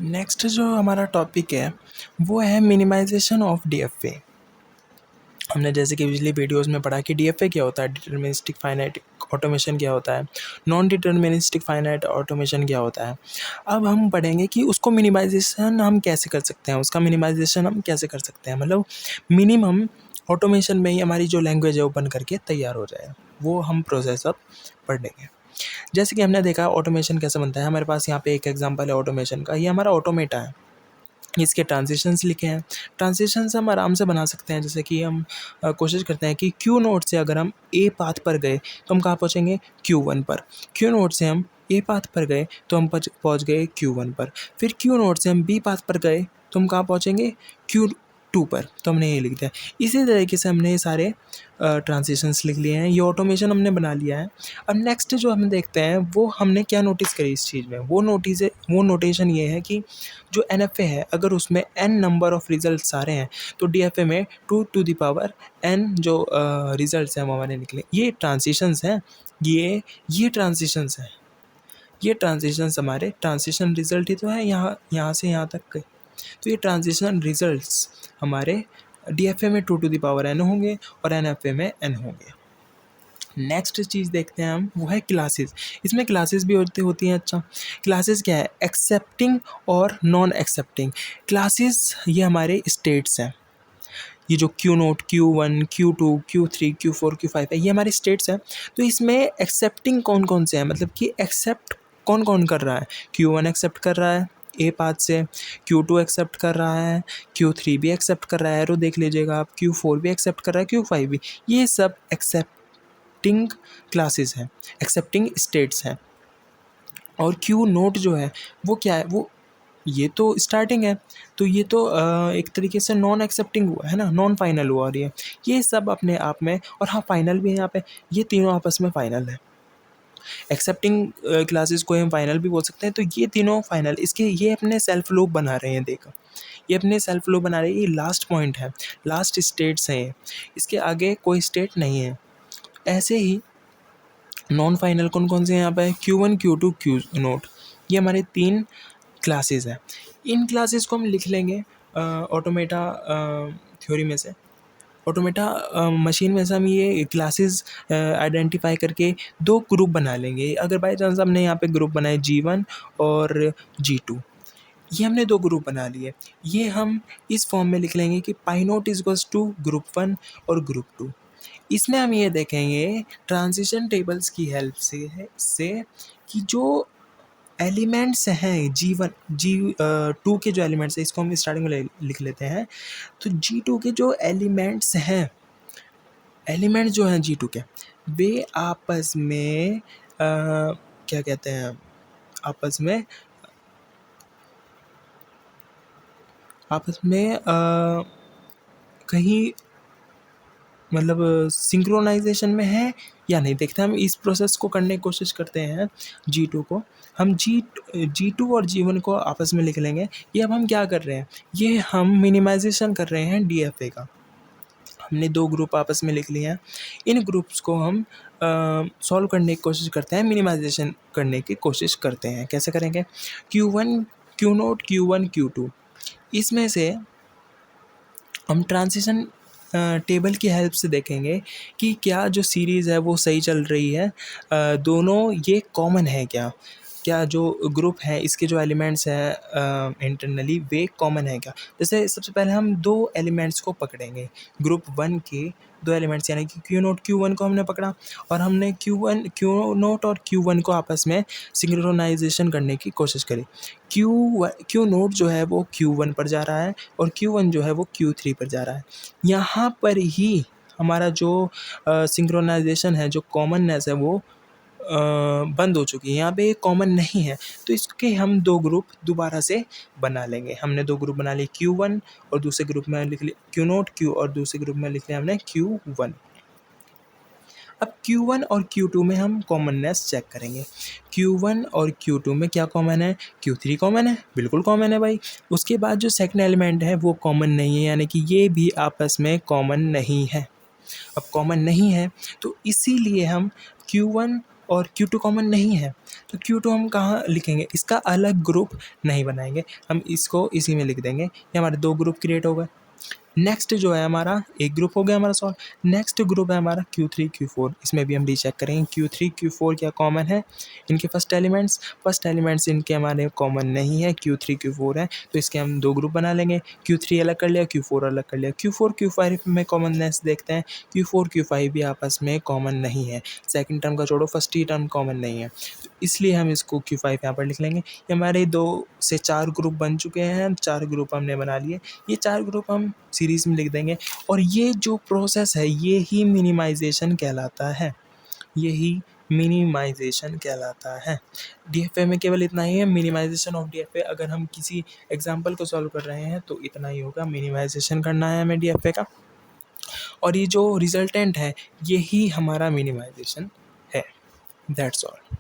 Next जो हमारा topic है वो है मिनिमाइजेशन ऑफ डीएफए। हमने जैसे कि पिछली वीडियोस में पढ़ा कि डीएफए क्या होता है, डिटर्मिनिस्टिक फाइनाइट ऑटोमेशन क्या होता है, नॉन डिटर्मिनिस्टिक फाइनाइट ऑटोमेशन क्या होता है। अब हम पढ़ेंगे कि उसको मिनिमाइजेशन हम कैसे कर सकते हैं, उसका मिनिमाइजेशन हम कैसे कर सकते हैं, मतलब मिनिमम ऑटोमेशन में ही हमारी जो लैंग्वेज है वो बन करके तैयार हो जाए, वो हम प्रोसेस अब पढ़ेंगे। जैसे कि हमने देखा ऑटोमेशन कैसे बनता है। हमारे पास यहाँ पे एक एग्जांपल है ऑटोमेशन का, ये हमारा ऑटोमेटा है, इसके ट्रांजिशंस लिखे हैं। ट्रांजिशंस हम आराम से बना सकते हैं, जैसे कि हम कोशिश करते हैं कि क्यू नोड से अगर हम ए पाथ पर गए तो हम कहाँ पहुँचेंगे, Q1 पर। क्यू नोड से हम ए पाथ पर गए तो हम पहुँच गए Q1 पर। फिर क्यू नोड से हम बी पाथ पर गए तो हम कहाँ पहुँचेंगे, Q2 पर। तो हमने ये लिख दिया। इसी तरीके से हमने ये सारे ट्रांजिशंस लिख लिए हैं, ये ऑटोमेशन हमने बना लिया है। अब नेक्स्ट जो हम देखते हैं वो हमने क्या नोटिस करी इस चीज़ में, वो नोटेशन ये है कि जो NFA है अगर उसमें n नंबर ऑफ रिजल्ट्स आ रहे हैं तो DFA में 2 टू द पावर n जो रिजल्ट्स हैं वो हमारे निकले। ये ट्रांजिशंस हैं, ये ट्रांजिशंस हैं, ये ट्रांजिशंस हमारे ट्रांजिशन रिजल्ट ही तो है यहाँ से यहाँ तक के। तो ये ट्रांजिशन रिजल्ट्स हमारे DFA में 2 टू द पावर n होंगे और NFA में n होंगे। नेक्स्ट चीज़ देखते हैं हम, वो है क्लासेस। इसमें क्लासेस भी होती हैं। अच्छा, क्लासेस क्या है, एक्सेप्टिंग और नॉन एक्सेप्टिंग क्लासेस। ये हमारे स्टेट्स हैं, ये जो Q note, Q1, Q2, Q3, Q4, Q5 है, ये हमारे स्टेट्स हैं। तो इसमें एक्सेप्टिंग कौन कौन से हैं, मतलब कि एक्सेप्ट कौन कौन कर रहा है, Q1 एक्सेप्ट कर रहा है ए पाथ से, Q2 एक्सेप्ट कर रहा है, Q3 भी एक्सेप्ट कर रहा है, एरो देख लीजिएगा आप, Q4 भी एक्सेप्ट कर रहा है, Q5 भी। ये सब एक्सेप्टिंग क्लासेस हैं, एक्सेप्टिंग स्टेट्स हैं। और क्यू नोट जो है वो क्या है, वो ये तो स्टार्टिंग है, तो ये तो एक तरीके से नॉन एक्सेप्टिंग हुआ है ना, नॉन फाइनल हुआ। और ये सब अपने आप में, और हाँ फाइनल भी है यहाँ पे, ये तीनों आपस में फाइनल है। एक्सेप्टिंग क्लासेस को हम फाइनल भी बोल सकते हैं। तो ये तीनों फाइनल, इसके ये अपने सेल्फ लूप बना रहे हैं, देखो ये अपने सेल्फ लूप बना रहे हैं। ये लास्ट पॉइंट है, लास्ट स्टेट्स हैं ये, इसके आगे कोई स्टेट नहीं है। ऐसे ही नॉन फाइनल कौन कौन से हैं यहाँ पे, Q1, Q2, Q नोट, ये हमारे 3 क्लासेस हैं। इन क्लासेस को हम लिख लेंगे ऑटोमेटा थ्योरी में से, ऑटोमेटा मशीन में से हम ये क्लासेस आइडेंटिफाई करके 2 ग्रुप बना लेंगे। अगर बाई चांस हमने यहाँ पे ग्रुप बनाए G1 और G2, ये हमने 2 ग्रुप बना लिए। ये हम इस फॉर्म में लिख लेंगे कि pi naught is equals to group 1 और ग्रुप 2। इसमें हम ये देखेंगे ट्रांजिशन टेबल्स की हेल्प से कि जो एलिमेंट्स हैं G2 के जो एलिमेंट्स हैं, इसको हम स्टार्टिंग में लिख लेते हैं। तो G2 के जो एलिमेंट्स हैं, एलिमेंट्स जो हैं G2 के, वे आपस में क्या कहते हैं, आपस में कहीं मतलब सिंक्रोनाइजेशन में है या नहीं, देखते हैं। हम इस प्रोसेस को करने की कोशिश करते हैं। G2 को हम G2 और G1 को आपस में लिख लेंगे। ये अब हम क्या कर रहे हैं, ये हम मिनिमाइजेशन कर रहे हैं DFA का। हमने 2 ग्रुप आपस में लिख लिए हैं, इन ग्रुप्स को हम सॉल्व करने की कोशिश करते हैं, मिनिमाइजेशन करने की कोशिश करते हैं। कैसे करेंगे, Q1 Q note, Q1 Q2, इसमें से हम ट्रांजिशन टेबल की हेल्प से देखेंगे कि क्या जो सीरीज़ है वो सही चल रही है, दोनों ये कॉमन है क्या, क्या जो ग्रुप है इसके जो एलिमेंट्स हैं इंटरनली वे कॉमन है क्या। जैसे सबसे पहले हम 2 एलिमेंट्स को पकड़ेंगे, ग्रुप 1 के 2 एलिमेंट्स, यानी कि Q नोट Q1 को हमने पकड़ा और हमने Q नोट और Q1 को आपस में सिंक्रोनाइजेशन करने की कोशिश करी। Q नोट जो है वो Q1 पर जा रहा है और Q1 जो है वो Q3 पर जा रहा है। यहाँ पर ही हमारा जो सिंक्रोनाइजेशन है, जो कॉमननेस है वो बंद हो चुकी है, यहाँ पे एक कॉमन नहीं है। तो इसके हम 2 ग्रुप दोबारा से बना लेंगे। हमने 2 ग्रुप बना लिए, Q1 और दूसरे ग्रुप में लिख लिया Q नोट Q, और दूसरे ग्रुप में लिख लिया हमने Q1। अब Q1 और Q2 में हम कॉमननेस चेक करेंगे। Q1 और Q2 में क्या कॉमन है, Q3 कॉमन है, बिल्कुल कॉमन है भाई। उसके बाद जो सेकंड एलिमेंट है वो कॉमन नहीं है, यानी कि ये भी आपस में कॉमन नहीं है। अब कॉमन नहीं है तो इसीलिए हम Q1 और Q2 कॉमन नहीं है, तो Q2 हम कहाँ लिखेंगे, इसका अलग ग्रुप नहीं बनाएंगे, हम इसको इसी में लिख देंगे। ये हमारे 2 ग्रुप क्रिएट हो गए। नेक्स्ट जो है हमारा एक ग्रुप हो गया हमारा सॉल्व। नेक्स्ट ग्रुप है हमारा Q3 Q4, इसमें भी हम रीचेक करेंगे Q3 Q4 क्या कॉमन है, इनके फर्स्ट एलिमेंट्स इनके हमारे कॉमन नहीं है, Q3 Q4 है, तो इसके हम 2 ग्रुप बना लेंगे। Q3 अलग कर लिया, Q4 अलग कर लिया। Q4 Q5 में कॉमननेस देखते हैं, Q4 Q5 भी आपस में कॉमन नहीं है, सेकंड टर्म का छोड़ो, फर्स्ट ही टर्म कॉमन नहीं है, तो इसलिए हम इसको Q5 यहाँ पर लिख लेंगे। ये हमारे 2 से 4 ग्रुप बन चुके हैं, 4 ग्रुप हमने बना लिए। ये 4 ग्रुप हम सीरीज़ में लिख देंगे, और ये जो प्रोसेस है ये ही मिनिमाइजेशन कहलाता है, यही मिनिमाइजेशन कहलाता है। डीएफए में केवल इतना ही है, मिनिमाइजेशन ऑफ डीएफए। अगर हम किसी एग्जांपल को सॉल्व कर रहे हैं तो इतना ही होगा, मिनिमाइजेशन करना है हमें डीएफए का, और ये जो रिजल्टेंट है यही हमारा मिनिमाइजेशन है। That's all.